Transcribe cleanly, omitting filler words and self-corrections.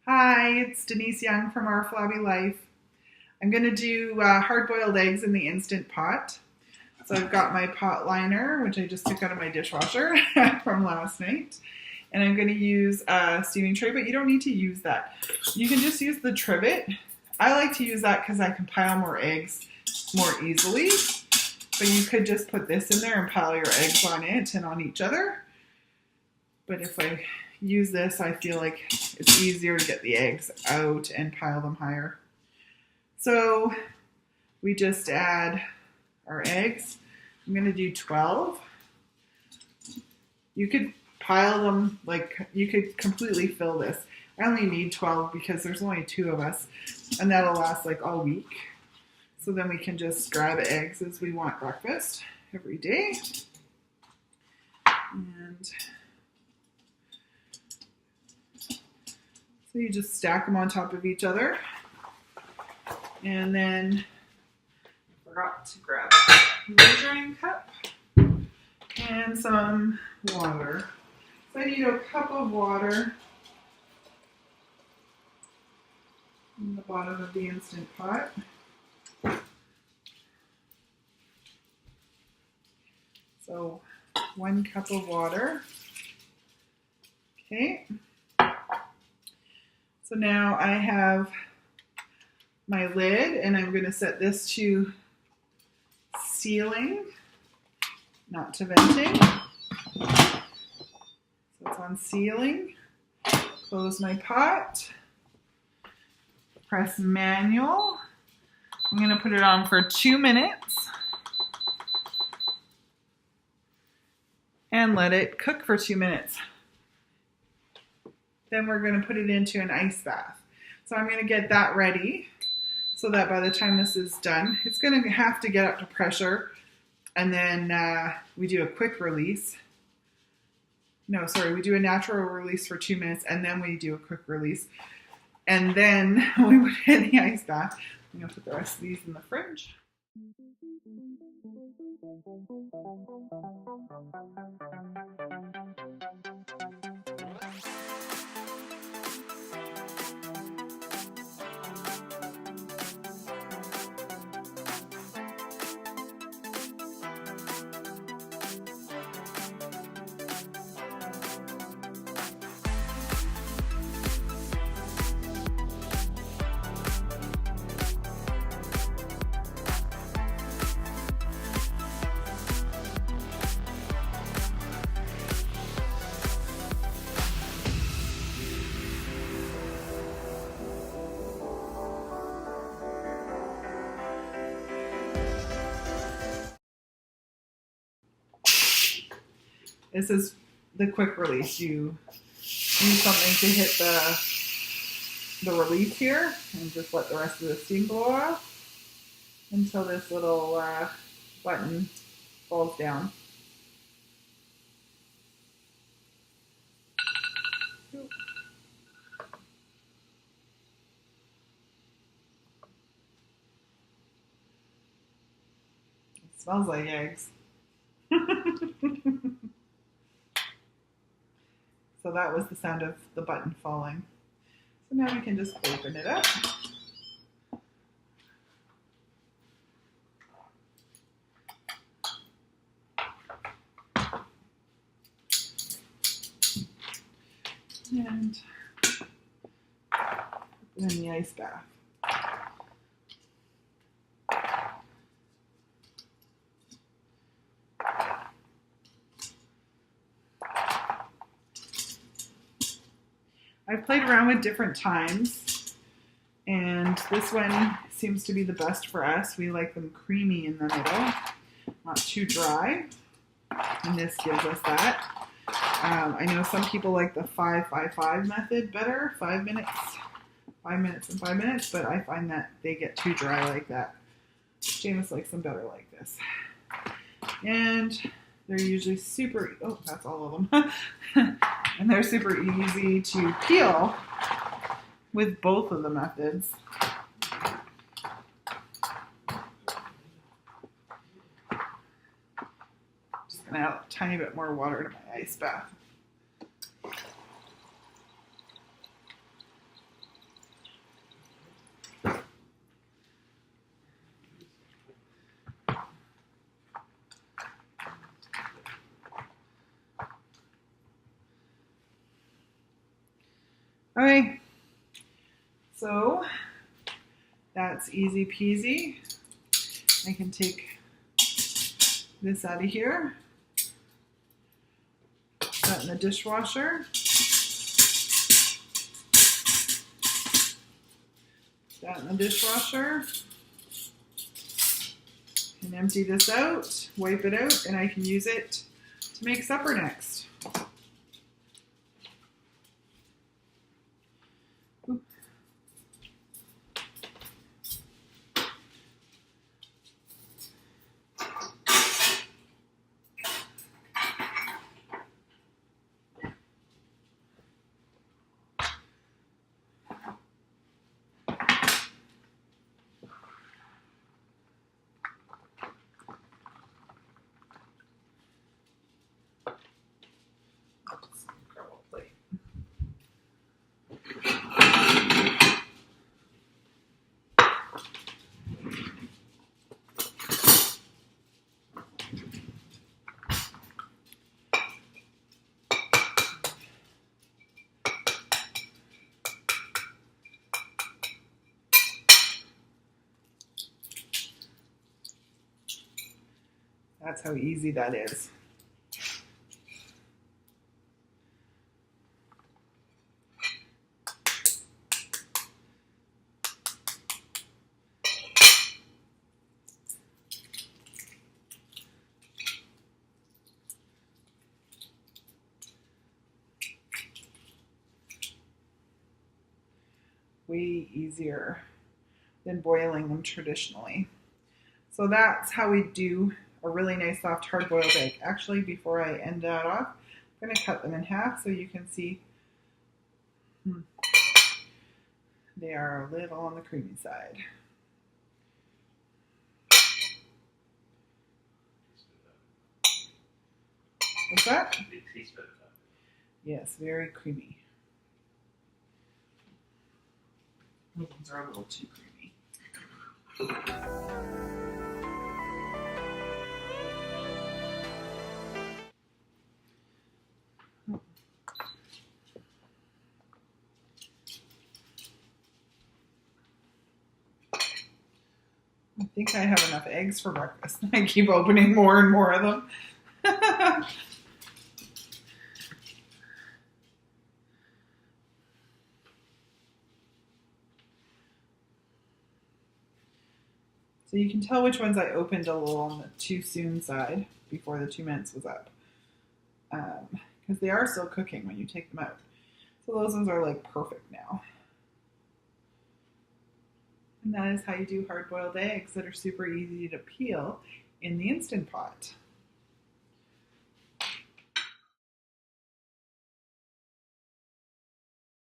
Hi, it's Denise Young from Our Flabby Life. I'm going to do hard-boiled eggs in the Instant Pot. So I've got my pot liner, which I just took out of my dishwasher from last night. And I'm going to use a steaming tray, but you don't need to use that. You can just use the trivet. I like to use that because I can pile more eggs more easily. But you could just put this in there and pile your eggs on it and on each other. But if I use this, I feel like it's easier to get the eggs out and pile them higher. So we just add our eggs. I'm going to do 12. You could pile them, like you could completely fill this. I only need 12 because there's only 2 of us, and that'll last like all week. So then we can just grab eggs as we want breakfast every day. And so you just stack them on top of each other. And then I forgot to grab a measuring cup and some water. So I need a cup of water in the bottom of the Instant Pot. So 1 cup of water. Okay. So now I have my lid, and I'm going to set this to sealing, not to venting. So it's on sealing. Close my pot. Press manual. I'm going to put it on for 2 minutes and let it cook for 2 minutes. Then we're going to put it into an ice bath. So I'm going to get that ready so that by the time this is done, it's going to have to get up to pressure, and then we do a quick release. No, sorry, we do a natural release for 2 minutes, and then we do a quick release. And then we put it in the ice bath. I'm going to put the rest of these in the fridge. This is the quick release. You use something to hit the release here and just let the rest of the steam blow off until this little button falls down. It smells like eggs. So that was the sound of the button falling. So now we can just open it up. And put it in the ice bath. I've played around with different times, and this one seems to be the best for us. We like them creamy in the middle, not too dry, and this gives us that. I know some people like the 5-5-5 method better, 5 minutes, 5 minutes and 5 minutes, but I find that they get too dry like that. James likes them better like this. And they're usually super, oh, that's all of them. And they're super easy to peel with both of the methods. Just gonna add a tiny bit more water to my ice bath. Okay, so that's easy peasy. I can take this out of here, put that in the dishwasher, put that in the dishwasher, and empty this out, wipe it out, and I can use it to make supper next. That's how easy that is. Way easier than boiling them traditionally. So that's how we do a really nice soft hard-boiled egg. Actually, before I end that off, I'm going to cut them in half so you can see they are a little on the creamy side. What's that? Yes, very creamy. These are a little too creamy. I think I have enough eggs for breakfast. I keep opening more and more of them. So you can tell which ones I opened a little on the too soon side before the 2 minutes was up. Because they are still cooking when you take them out. So those ones are like perfect now. And that is how you do hard-boiled eggs that are super easy to peel in the Instant Pot.